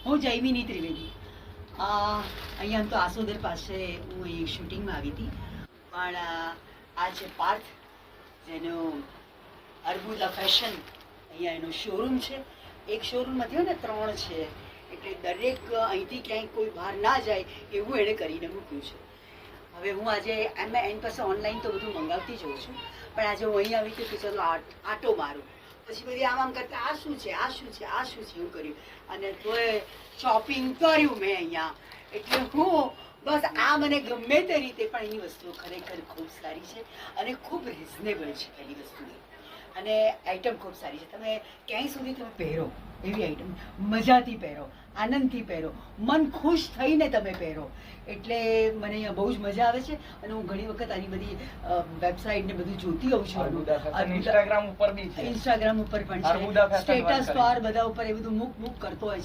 હું જયમિની ત્રિવેદી. અહીંયા તો આસોદર પાસે હું અહીં શૂટિંગમાં આવી હતી, પણ આ છે પાર્થ, જેનો અર્બુદા ફેશન અહીંયા એનો શોરૂમ છે. એક શોરૂમ નથી ને, 3 છે, એટલે દરેક અહીંથી ક્યાંય કોઈ બહાર ના જાય એવું એણે કરીને મૂક્યું છે. હવે હું આજે એની પાસે ઓનલાઈન તો બધું મંગાવતી જોઉં છું, પણ આજે હું અહીં આવી હતી કે ચલો આટો મારું. પછી બધી આમ કરતા આ શું છે, આ શું છે, આ શું છે એવું કર્યું, અને તોય શોપિંગ કર્યું મેં અહીંયા. એટલે હું બસ આ મને ગમે તે રીતે, પણ એની વસ્તુઓ ખરેખર ખૂબ સારી છે અને ખૂબ રિઝનેબલ છે એની વસ્તુની, અને આઈટમ ખૂબ સારી છે. તમે ક્યાંય સુધી તમે પહેરો એવી આઈટમ, મજાથી પહેરો, આનંદથી પહેરો, મન ખુશ થઈને તમે પહેરો. એટલે મને અહીંયા બહુ જ મજા આવે છે, અને હું ઘણી વખત આની બધી વેબસાઇટ ને બધું જોતી હોઉં છું. ઇન્સ્ટાગ્રામ ઉપર બી છે, ઇન્સ્ટાગ્રામ ઉપર પણ છે, સ્ટેટસ પર બધા ઉપર એ બધું મૂક કરતો હોય છે.